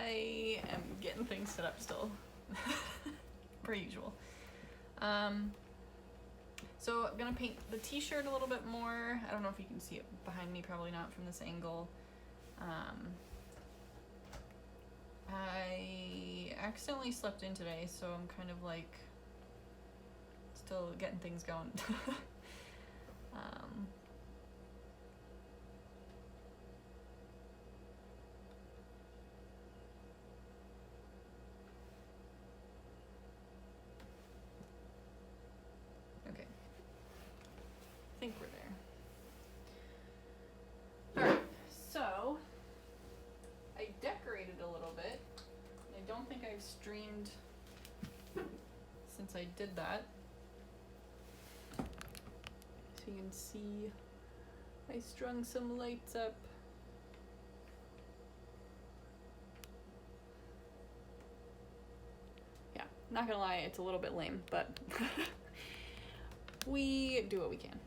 I am getting things set up still, per usual. So I'm gonna paint the t-shirt a little bit more. I don't know if you can see it behind me, probably not from this angle. I accidentally slept in today, so I'm kind of like still getting things going. Okay, I think we're there. All right, so I decorated a little bit. I don't think I've streamed since I did that. So you can see I strung some lights up. Yeah, not gonna lie, it's a little bit lame, but we do what we can.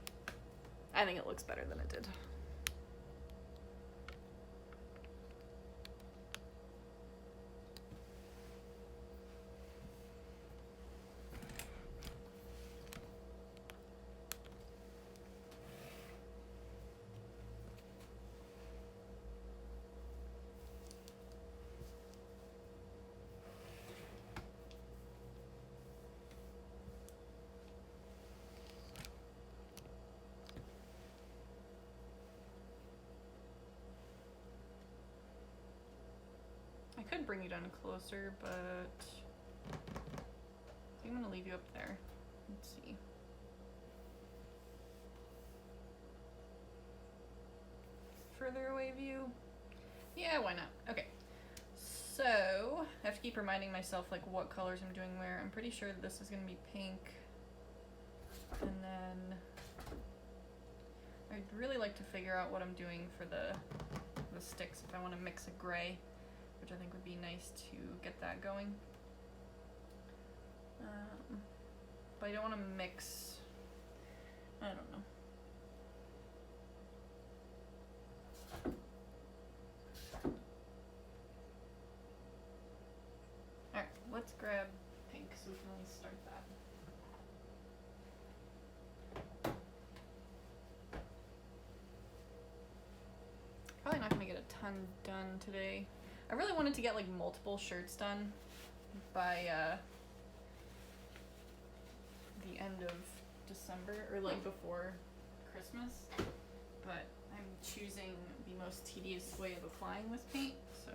I think it looks better than it did. I could bring you down closer, but I'm gonna leave you up there. Let's see. Further away view? Yeah, why not? Okay. So, I have to keep reminding myself like what colors I'm doing where. I'm pretty sure that this is gonna be pink. And then I'd really like to figure out what I'm doing for the sticks if I want to mix a gray, which I think would be nice to get that going. But I don't want to mix, I don't know. Alright, let's grab pink so we can at least start that. Probably not going to get a ton done today. I really wanted to get like multiple shirts done by the end of December, or like before Christmas, but I'm choosing the most tedious way of applying this paint, so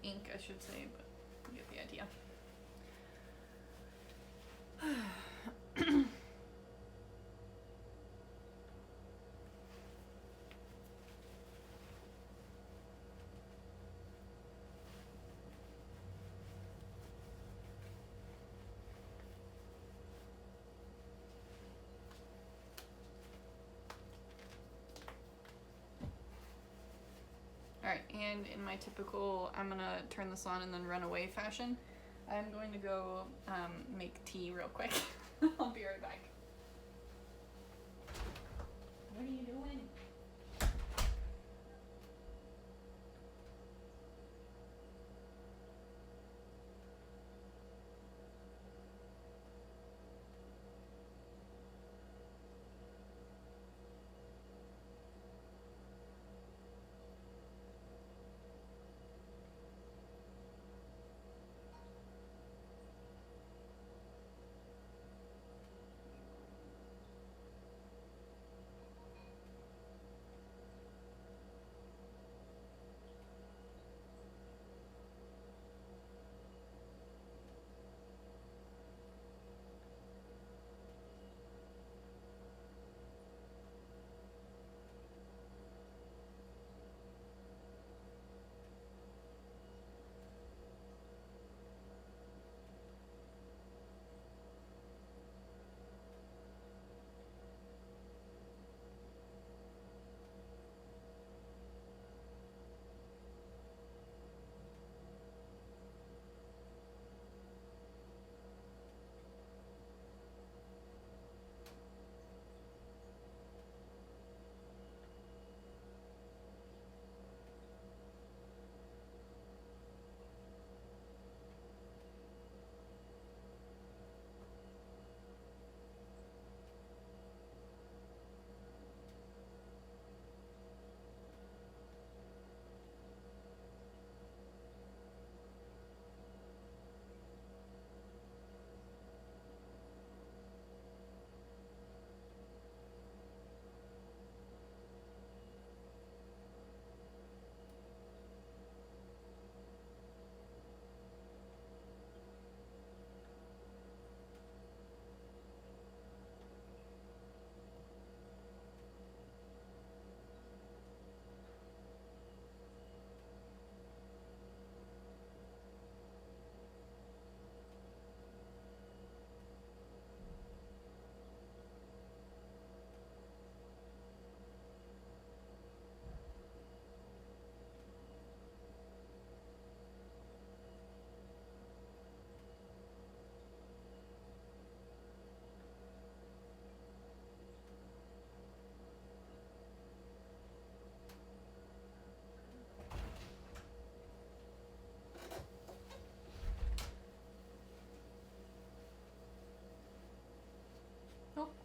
ink I should say, but you get the idea. Alright, and in my typical I'm gonna turn this on and then run away fashion, I'm going to go make tea real quick. I'll be right back. What are you doing?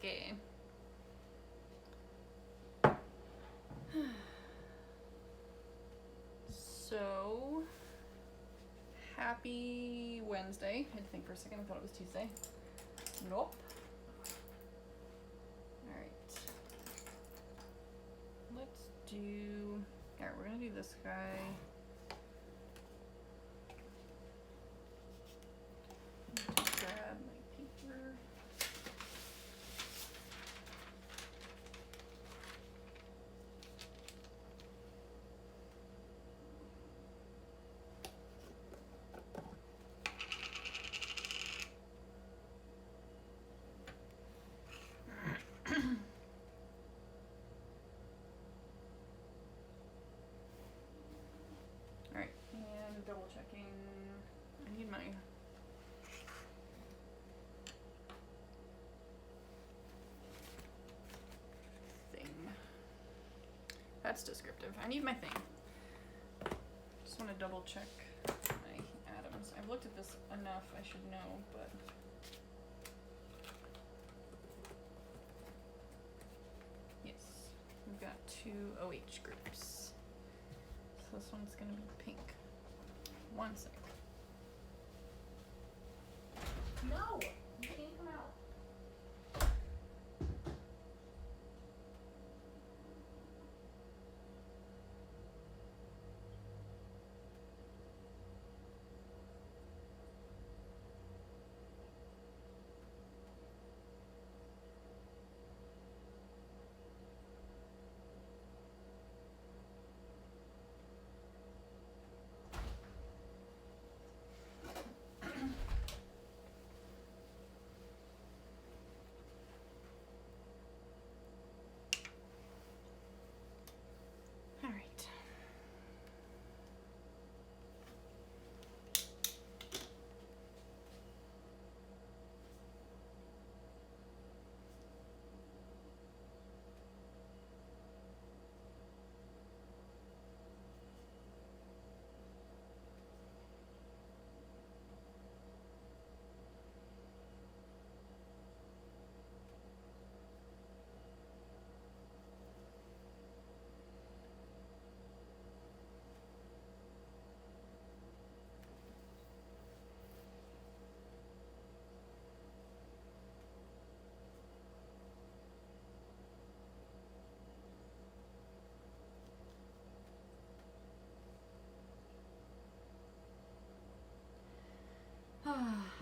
Okay. So, happy Wednesday. I had to think for a second, I thought it was Tuesday. Nope. Alright. Let's do... Alright, we're gonna do this guy. Just grab my paper. Alright, and double checking. I need my thing. That's descriptive. I need my thing. Just want to double check my atoms. I've looked at this enough, I should know, but yes, we've got 2 OH groups. So this one's gonna be pink. One sec. No, you can't come out. All right.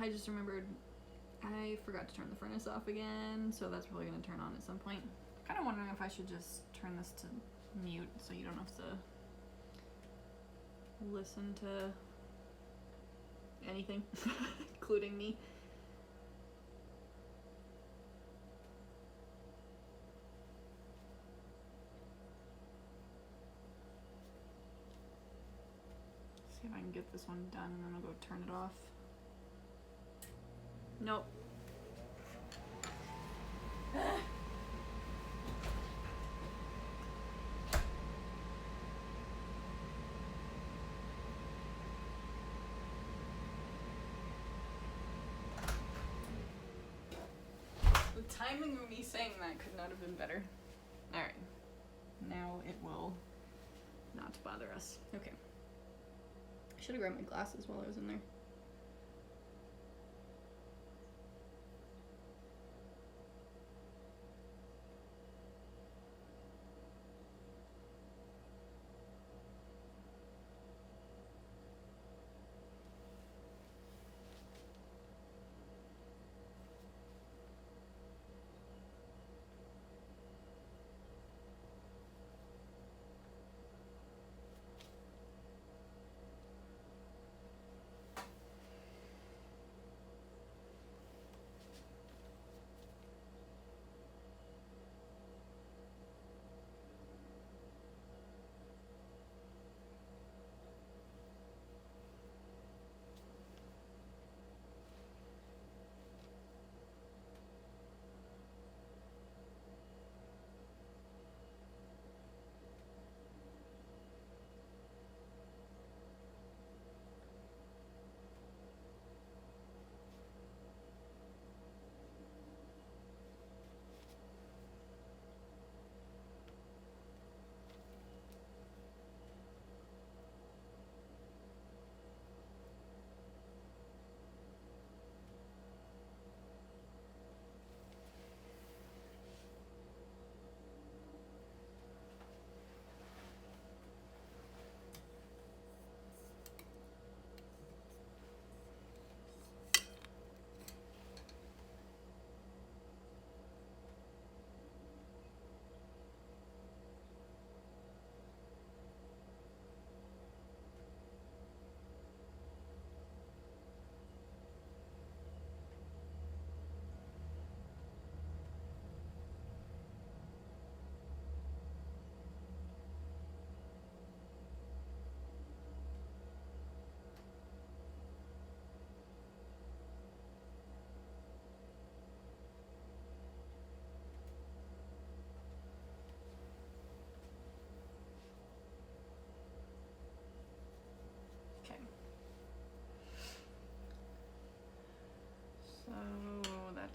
I just remembered I forgot to turn the furnace off again, so that's probably going to turn on at some point. Kind of wondering if I should just turn this to mute so you don't have to listen to anything, including me. See if I can get this one done and then I'll go turn it off. Nope. The timing of me saying that could not have been better. Alright. Now it will not bother us. Okay. I should have grabbed my glasses while I was in there.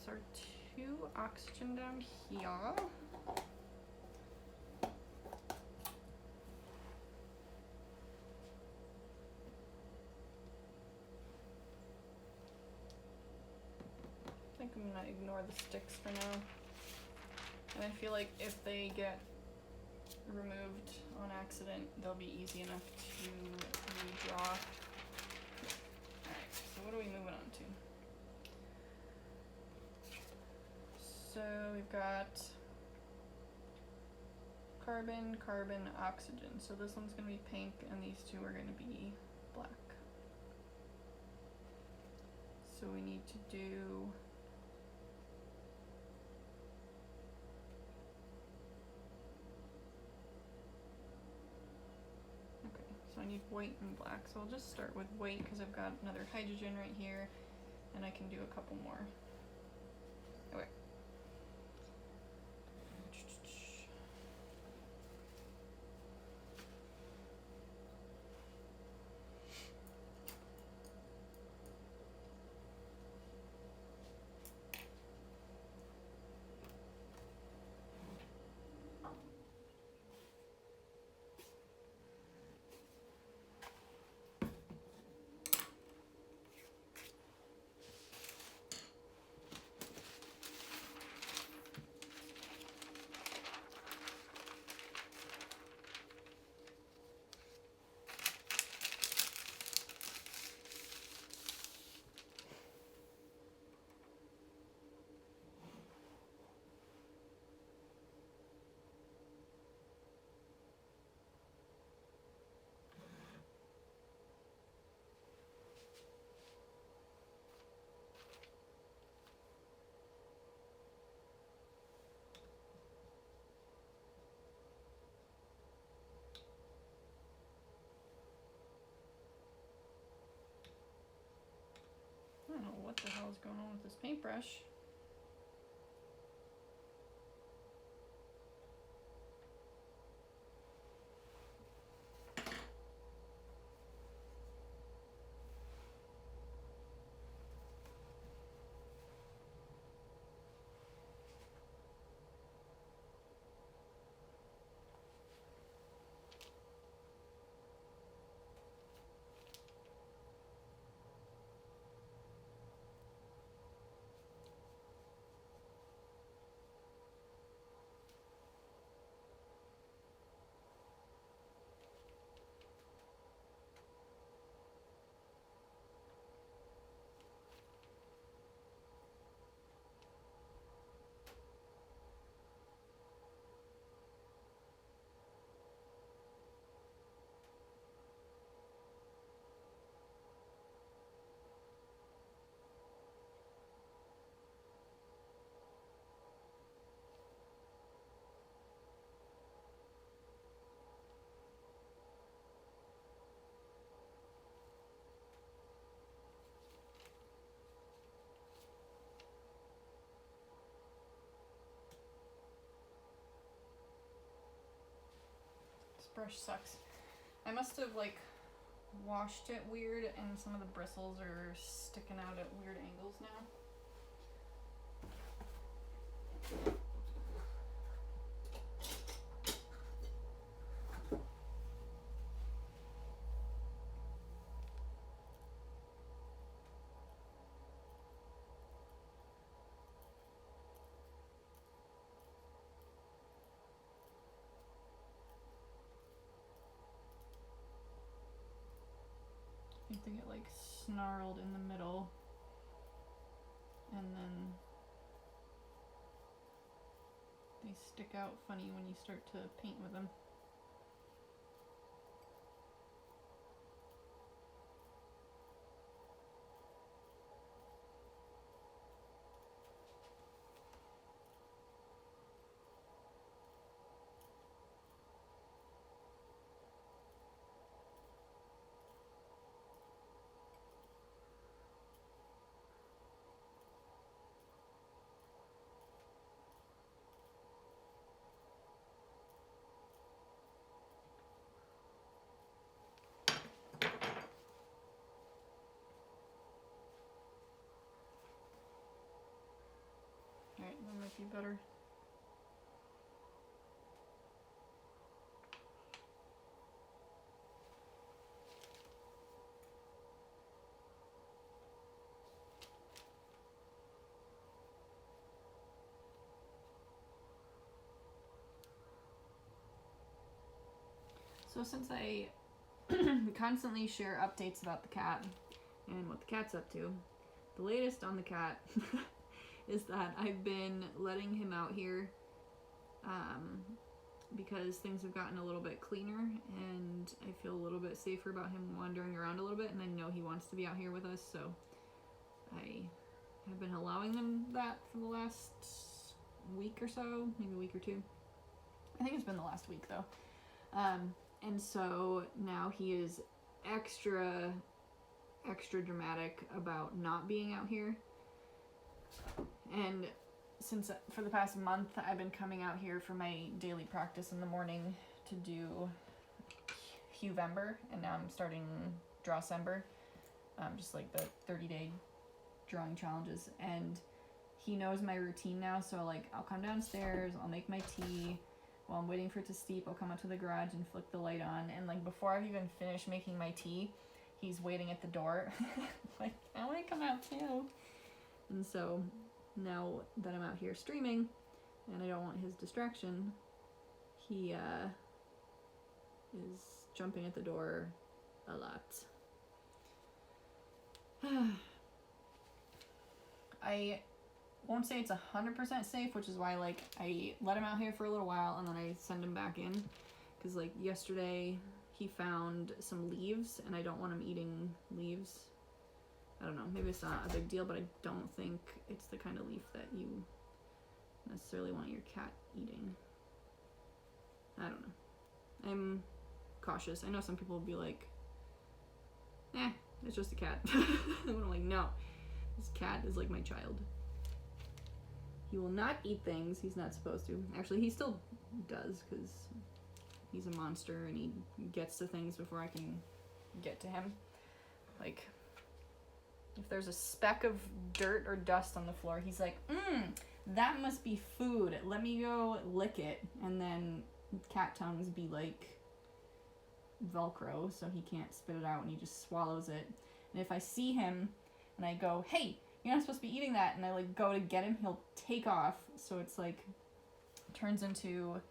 our 2 oxygen down here. I think I'm gonna ignore the sticks for now. And I feel like if they get removed on accident, they'll be easy enough to redraw. Alright, so what are we moving on to? So we've got carbon, carbon, oxygen. So this one's gonna be pink and these 2 are gonna be black. So we need to do so I need white and black. So I'll just start with white because I've got another hydrogen right here and I can do a couple more. Okay. I don't know what the hell is going on with this paintbrush. Brush sucks. I must have like washed it weird and some of the bristles are sticking out at weird angles now. I think they get like snarled in the middle and then they stick out funny when you start to paint with them. see better. So since I constantly share updates about the cat and what the cat's up to, the latest on the cat is that I've been letting him out here because things have gotten a little bit cleaner and I feel a little bit safer about him wandering around a little bit, and I know he wants to be out here with us, so I have been allowing him that for the last week or so, maybe a week or two. I think it's been the last week though. And so now he is extra dramatic about not being out here. And since for the past month I've been coming out here for my daily practice in the morning to do Huevember, and now I'm starting Drawsember, just like the 30-day drawing challenges. And he knows my routine now, so like I'll come downstairs, I'll make my tea. While I'm waiting for it to steep, I'll come out to the garage and flick the light on, and like before I've even finished making my tea, he's waiting at the door. Like, I want to come out too. And so now that I'm out here streaming and I don't want his distraction, he is jumping at the door a lot. I won't say it's 100% safe, which is why like I let him out here for a little while and then I send him back in, because like yesterday he found some leaves and I don't want him eating leaves. I don't know, maybe it's not a big deal, but I don't think it's the kind of leaf that you necessarily want your cat eating. I don't know. I'm cautious. I know some people will be like, it's just a cat. And I'm like, no, this cat is like my child. He will not eat things he's not supposed to. Actually, he still does, because he's a monster and he gets to things before I can get to him. Like, if there's a speck of dirt or dust on the floor, he's like, that must be food. Let me go lick it. And then cat tongues be like Velcro, so he can't spit it out and he just swallows it. And if I see him and I go, hey, you're not supposed to be eating that, and I like go to get him, he'll take off. So it's like turns into,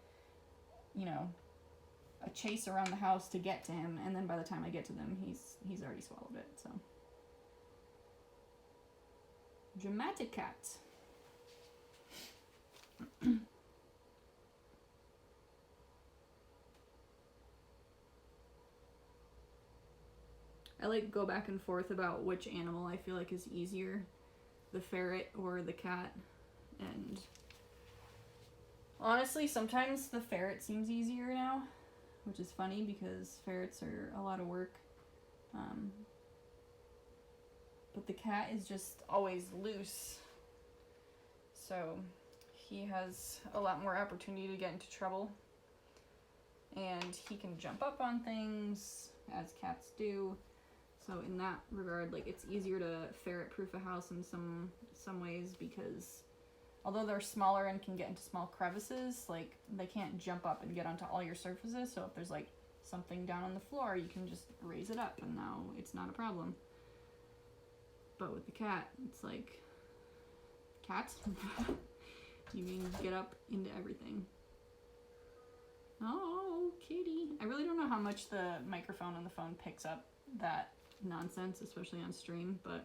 you know, a chase around the house to get to him, and then by the time I get to them, he's already swallowed it. So dramatic cat. I like go back and forth about which animal I feel like is easier, the ferret or the cat. And honestly, sometimes the ferret seems easier now, which is funny because ferrets are a lot of work. But the cat is just always loose. So he has a lot more opportunity to get into trouble. And he can jump up on things, as cats do. So in that regard, like, it's easier to ferret-proof a house in some ways, because although they're smaller and can get into small crevices, like, they can't jump up and get onto all your surfaces. So if there's like something down on the floor, you can just raise it up and now it's not a problem. But with the cat, it's like, cat? You mean get up into everything. Oh, kitty. I really don't know how much the microphone on the phone picks up that nonsense, especially on stream, but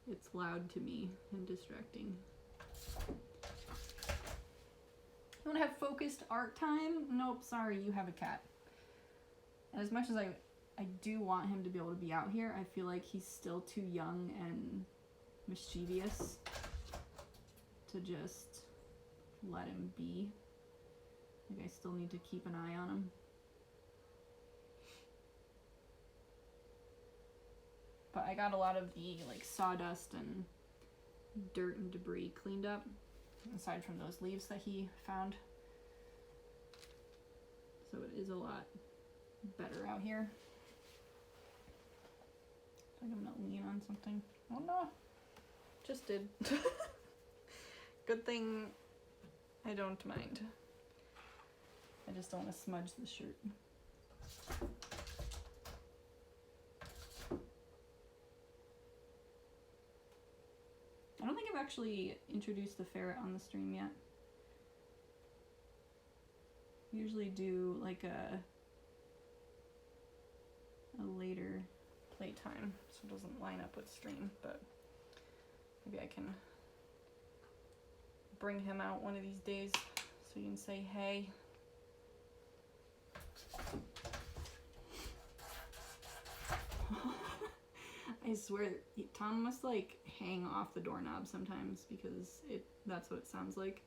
it's loud to me and distracting. You want to have focused art time? Nope, sorry, you have a cat. And as much as I do want him to be able to be out here, I feel like he's still too young and mischievous to just let him be. Like, I still need to keep an eye on him. But I got a lot of the like sawdust and dirt and debris cleaned up, aside from those leaves that he found. So it is a lot better out here. Like I'm gonna lean on something. Oh no, just did. Good thing I don't mind. I just don't want to smudge the shirt. I don't think I've actually introduced the ferret on the stream yet. Usually do like a later playtime, so it doesn't line up with stream, but maybe I can bring him out one of these days so you can say hey. I swear, Tom must like hang off the doorknob sometimes because that's what it sounds like.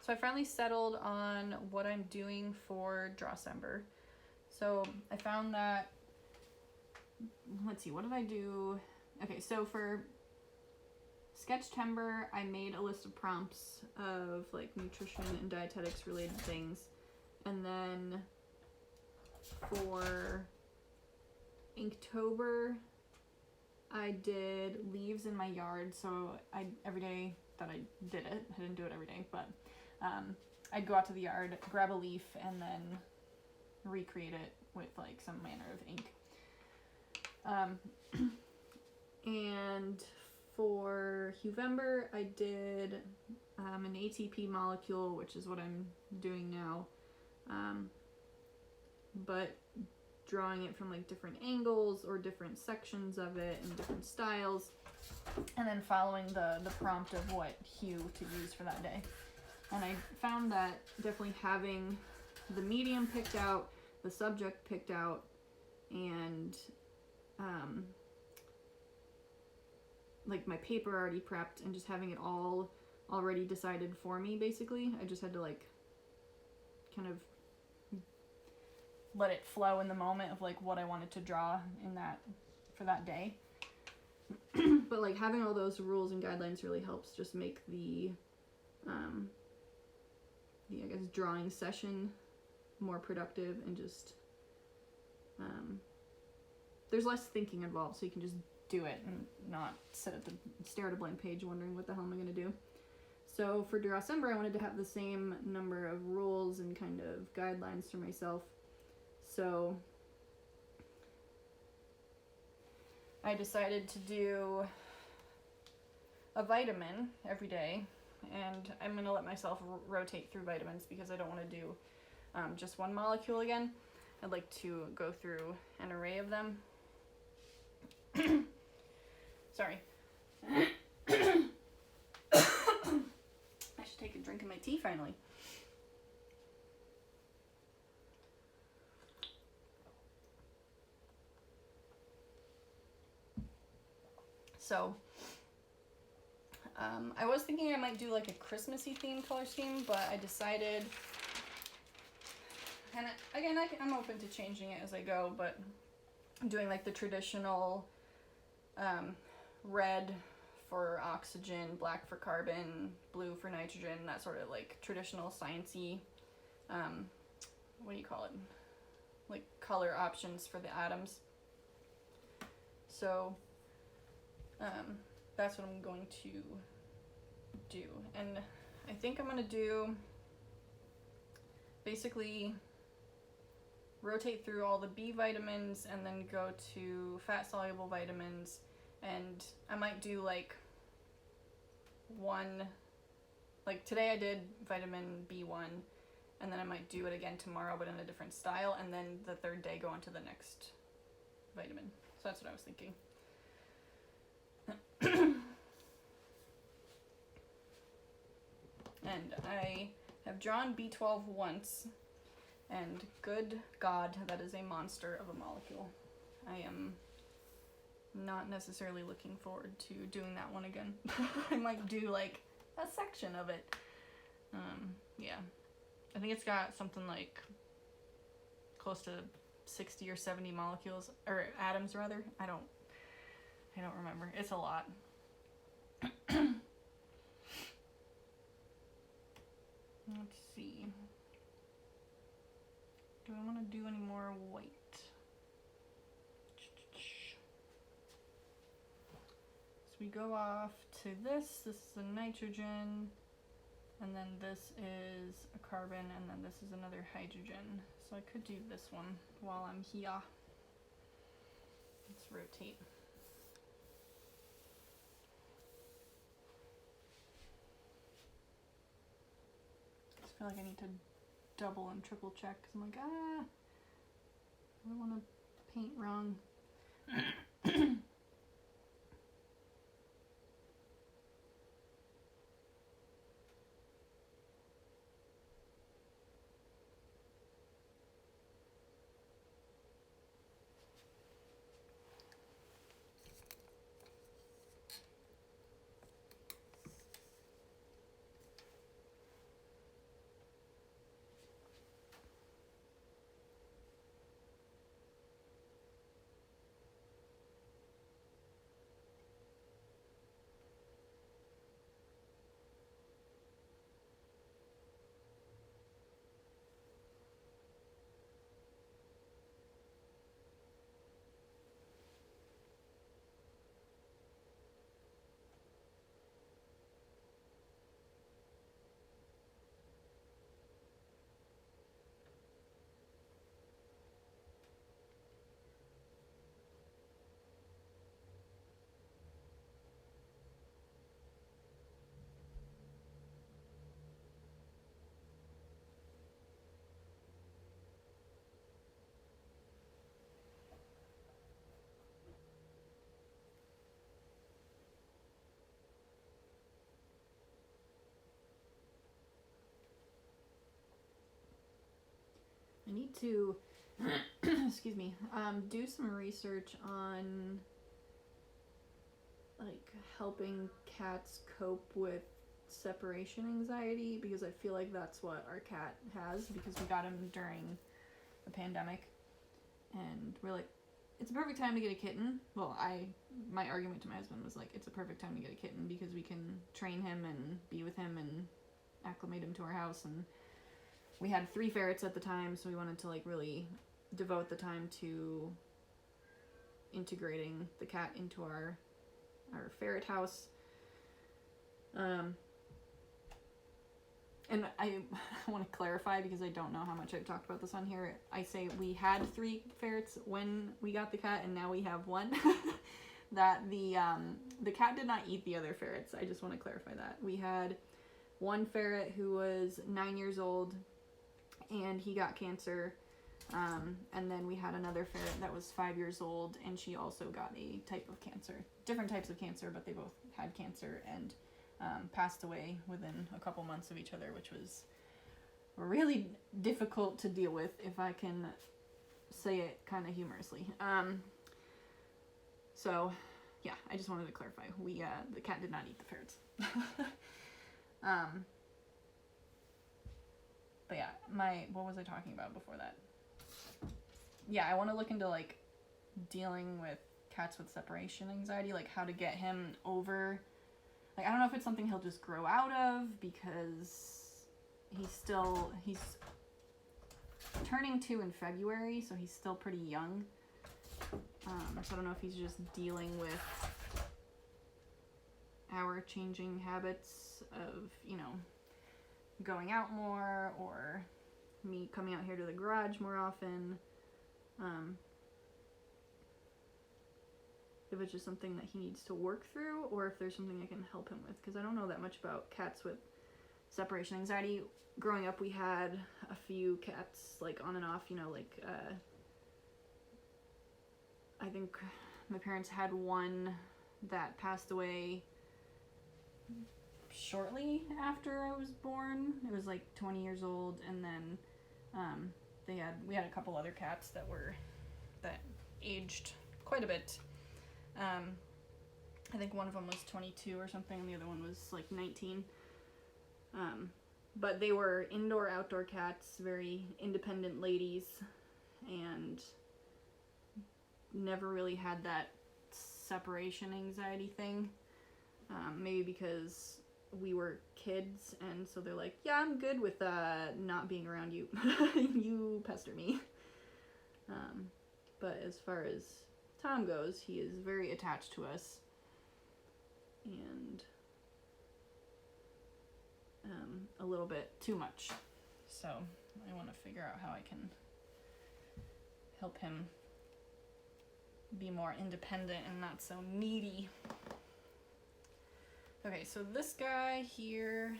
So I finally settled on what I'm doing for Drawcember. So I found that, let's see, what did I do? Okay, so for Sketchtember, I made a list of prompts of like nutrition and dietetics related things. And then for Inktober, I did leaves in my yard. So every day that I did it, I didn't do it every day, but I'd go out to the yard, grab a leaf, and then recreate it with like some manner of ink. And for November, I did an ATP molecule, which is what I'm doing now, but drawing it from like different angles or different sections of it and different styles, and then following the prompt of what hue to use for that day. And I found that definitely having the medium picked out, the subject picked out, and like my paper already prepped, and just having it all already decided for me, basically. I just had to like kind of let it flow in the moment of like what I wanted to draw in that for that day. But like having all those rules and guidelines really helps just make the I guess drawing session more productive, and just there's less thinking involved, so you can just do it and not stare at a blank page wondering what the hell am I going to do. So for Drawcember, I wanted to have the same number of rules and kind of guidelines for myself. So I decided to do a vitamin every day, and I'm going to let myself rotate through vitamins because I don't want to do just one molecule again. I'd like to go through an array of them. Sorry. I should take a drink of my tea finally. So, I was thinking I might do like a Christmassy themed color scheme, but I decided, and again, I'm open to changing it as I go, but I'm doing like the traditional red for oxygen, black for carbon, blue for nitrogen, that sort of like traditional sciencey, what do you call it? Like color options for the atoms. So that's what I'm going to do. And I think I'm gonna do basically rotate through all the B vitamins and then go to fat soluble vitamins, and I might do like one, like today I did vitamin B1, and then I might do it again tomorrow but in a different style, and then the third day go on to the next vitamin. So that's what I was thinking. And I have drawn B12 once, and good God, that is a monster of a molecule. I am not necessarily looking forward to doing that one again. I might do like a section of it. Yeah. I think it's got something like close to 60 or 70 molecules, or atoms rather. I don't remember. It's a lot. Let's see. Do I want to do any more white? So we go off to this. This is a nitrogen, and then this is a carbon, and then this is another hydrogen. So I could do this one while I'm here. Let's rotate. I feel like I need to double and triple check because I'm like, I don't want to paint wrong. I need to, excuse me, do some research on like helping cats cope with separation anxiety, because I feel like that's what our cat has, because we got him during the pandemic, and we're like, it's a perfect time to get a kitten. Well, my argument to my husband was like, it's a perfect time to get a kitten because we can train him and be with him and acclimate him to our house. And we had 3 ferrets at the time, so we wanted to like really devote the time to integrating the cat into our ferret house. And I want to clarify, because I don't know how much I've talked about this on here. I say we had 3 ferrets when we got the cat, and now we have 1. That the cat did not eat the other ferrets. I just want to clarify that. We had 1 ferret who was 9 years old, and he got cancer. And then we had another ferret that was 5 years old, and she also got a type of cancer. Different types of cancer, but they both had cancer, and passed away within a couple months of each other, which was really difficult to deal with, if I can say it kind of humorously. So yeah, I just wanted to clarify. The cat did not eat the ferrets. But yeah, what was I talking about before that? Yeah, I want to look into like dealing with cats with separation anxiety, like how to get him over. Like, I don't know if it's something he'll just grow out of, because he's turning 2 in February, so he's still pretty young. So I don't know if he's just dealing with our changing habits of, you know, going out more, or me coming out here to the garage more often. If it's just something that he needs to work through, or if there's something I can help him with, because I don't know that much about cats with separation anxiety. Growing up, we had a few cats, like, on and off, you know, like, I think my parents had one that passed away shortly after I was born. It was like 20 years old, and then we had a couple other cats that aged quite a bit. I think one of them was 22 or something, and the other one was like 19. But they were indoor-outdoor cats, very independent ladies, and never really had that separation anxiety thing. Maybe because we were kids, and so they're like, yeah, I'm good with not being around you. You pester me. But as far as Tom goes, he is very attached to us, and a little bit too much. So I want to figure out how I can help him be more independent and not so needy. Okay, so this guy here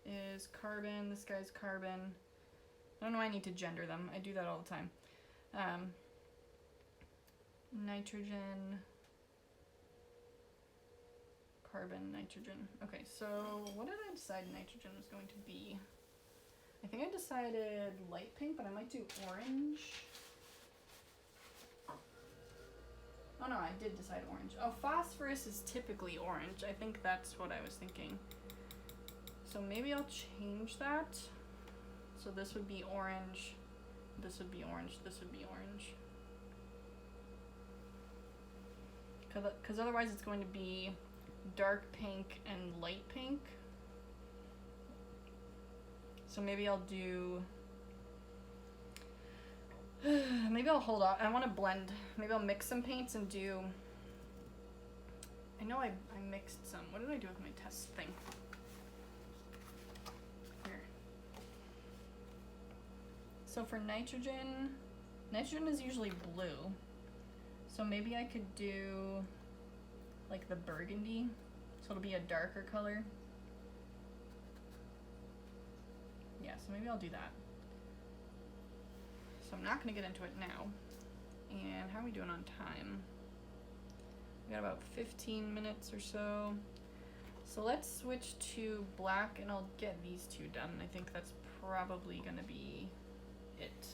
is carbon. This guy's carbon. I don't know why I need to gender them. I do that all the time. Nitrogen, carbon, nitrogen. Okay, so what did I decide nitrogen was going to be? I think I decided light pink, but I might do orange. Oh no, I did decide orange. Oh, phosphorus is typically orange. I think that's what I was thinking. So maybe I'll change that. So this would be orange, this would be orange, this would be orange. Because otherwise it's going to be dark pink and light pink. So maybe I'll do... maybe I'll hold off. I want to blend. Maybe I'll mix some paints and do... I know I mixed some. What did I do with my test thing? Here. So for nitrogen is usually blue. So maybe I could do like the burgundy. So it'll be a darker color. Yeah, so maybe I'll do that. So I'm not going to get into it now. And how are we doing on time? We got about 15 minutes or so. So let's switch to black, and I'll get these two done. I think that's probably going to be it.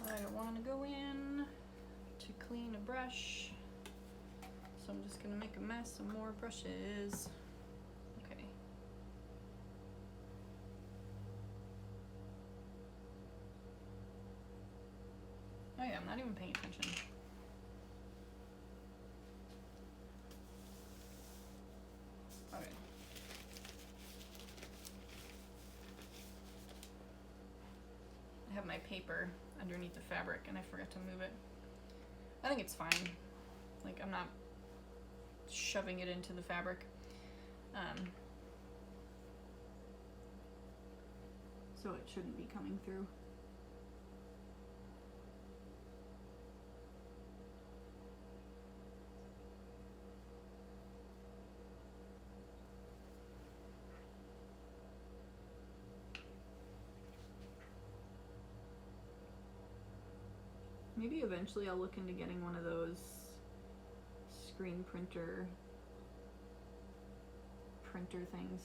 I don't want to go in to clean a brush, so I'm just going to make a mess of more brushes. Okay. Oh yeah, I'm not even paying attention. Okay. I have my paper underneath the fabric and I forgot to move it. I think it's fine. Like, I'm not shoving it into the fabric. So it shouldn't be coming through. maybe eventually I'll look into getting one of those screen printer things.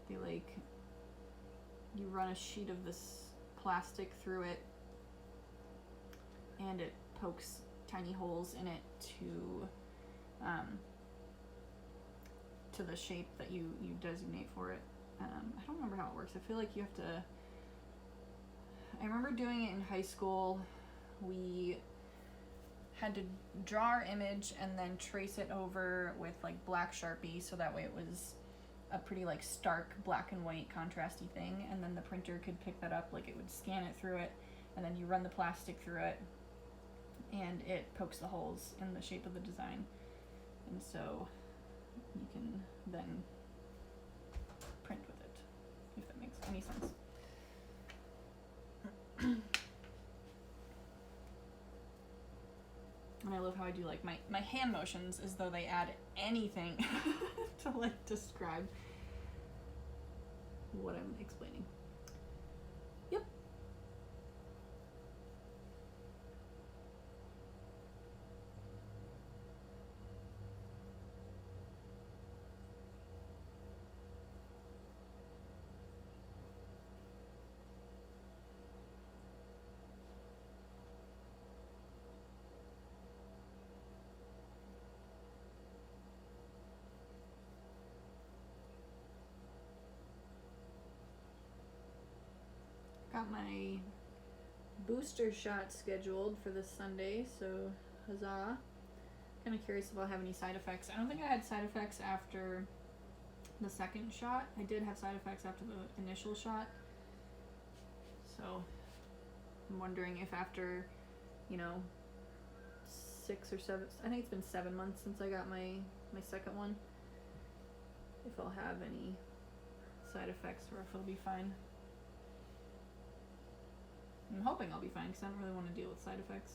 They like, you run a sheet of this plastic through it and it pokes tiny holes in it to the shape that you designate for it. I don't remember how it works. I feel like you have to, I remember doing it in high school. We had to draw our image and then trace it over with like black Sharpie, so that way it was a pretty like stark black and white contrasty thing, and then the printer could pick that up, like it would scan it through it, and then you run the plastic through it and it pokes the holes in the shape of the design, and so you can then print with it, if that makes any sense. And I love how I do like my hand motions as though they add anything to like describe what I'm explaining. Yep. Got my booster shot scheduled for this Sunday, so huzzah. Kind of curious if I'll have any side effects. I don't think I had side effects after the second shot. I did have side effects after the initial shot. So I'm wondering if after, 6 or 7, I think it's been 7 months since I got my second one, if I'll have any side effects or if it'll be fine. I'm hoping I'll be fine because I don't really want to deal with side effects.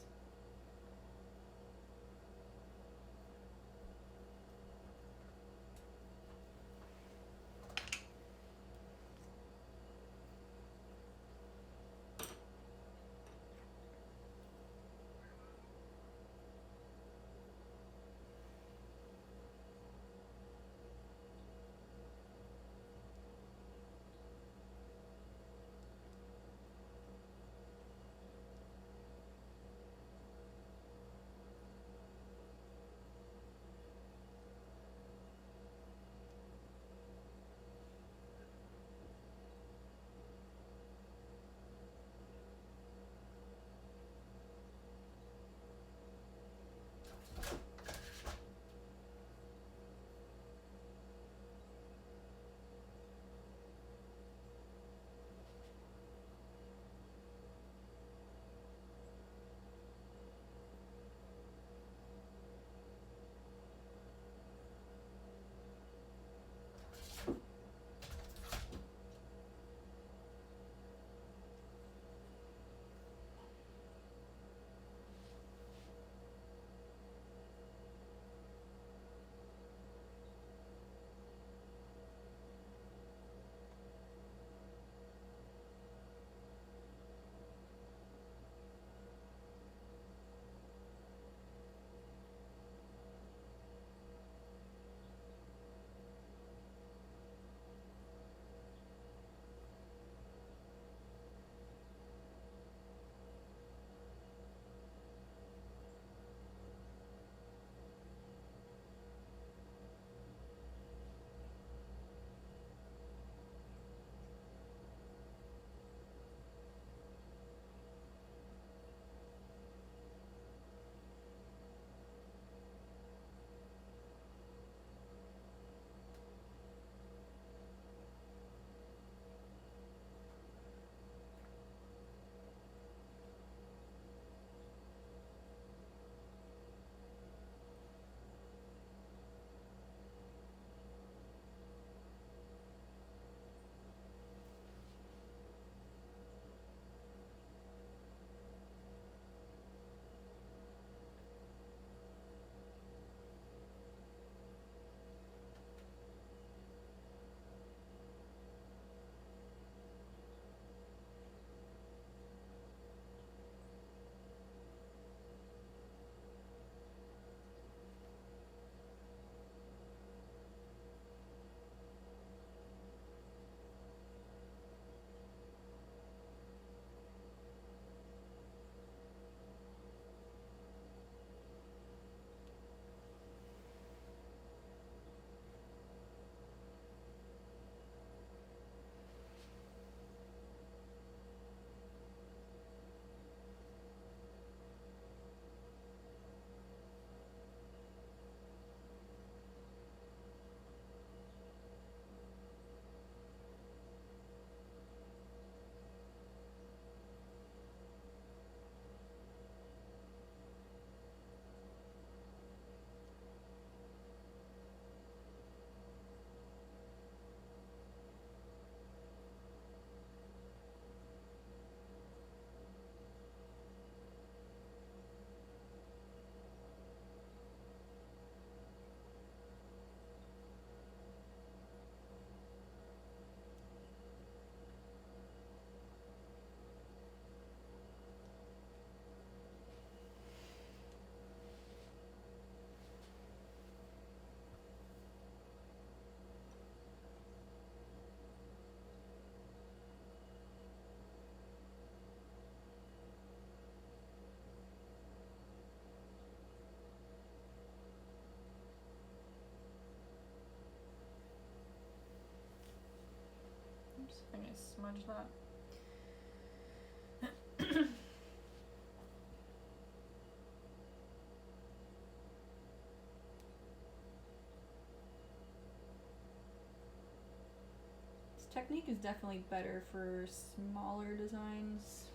think I smudged that. This technique is definitely better for smaller designs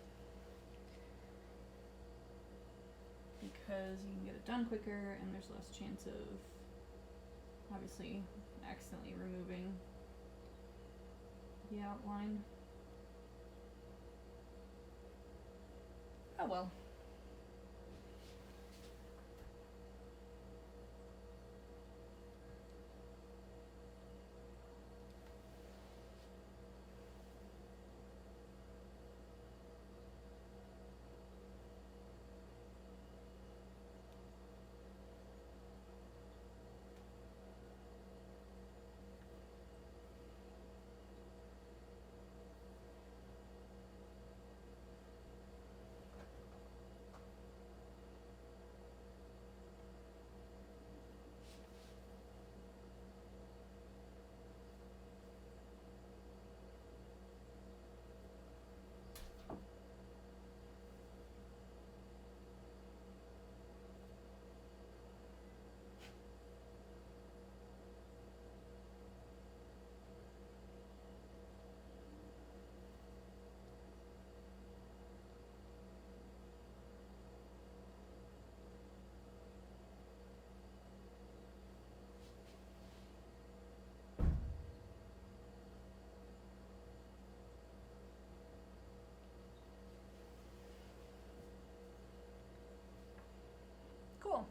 because you can get it done quicker and there's less chance of obviously accidentally removing the outline. Oh well. Cool.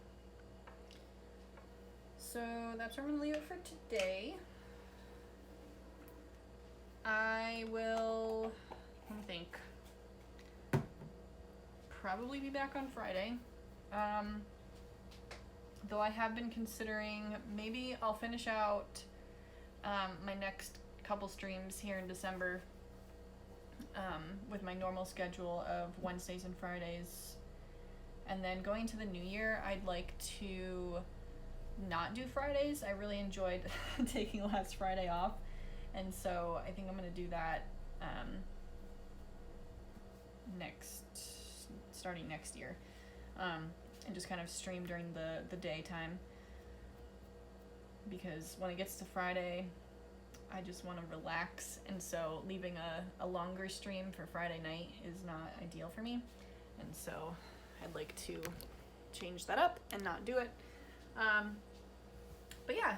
So that's where I'm gonna leave it for today. I will, let me think, probably be back on Friday. Though I have been considering maybe I'll finish out my next couple streams here in December with my normal schedule of Wednesdays and Fridays. And then going to the new year, I'd like to not do Fridays. I really enjoyed taking last Friday off. And so I think I'm going to do that starting next year. And just kind of stream during the daytime. Because when it gets to Friday, I just want to relax. And so leaving a longer stream for Friday night is not ideal for me. And so I'd like to change that up and not do it. But yeah,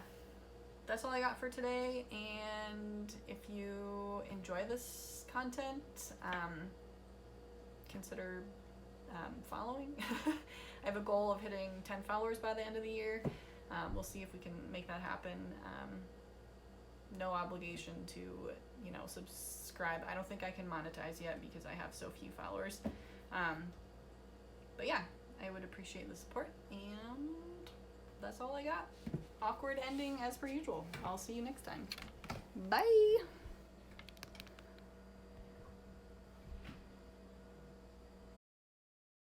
that's all I got for today. And if you enjoy this content, consider following. I have a goal of hitting 10 followers by the end of the year. We'll see if we can make that happen. No obligation to, subscribe. I don't think I can monetize yet because I have so few followers. But yeah, I would appreciate the support, and that's all I got. Awkward ending as per usual. I'll see you next time. Bye!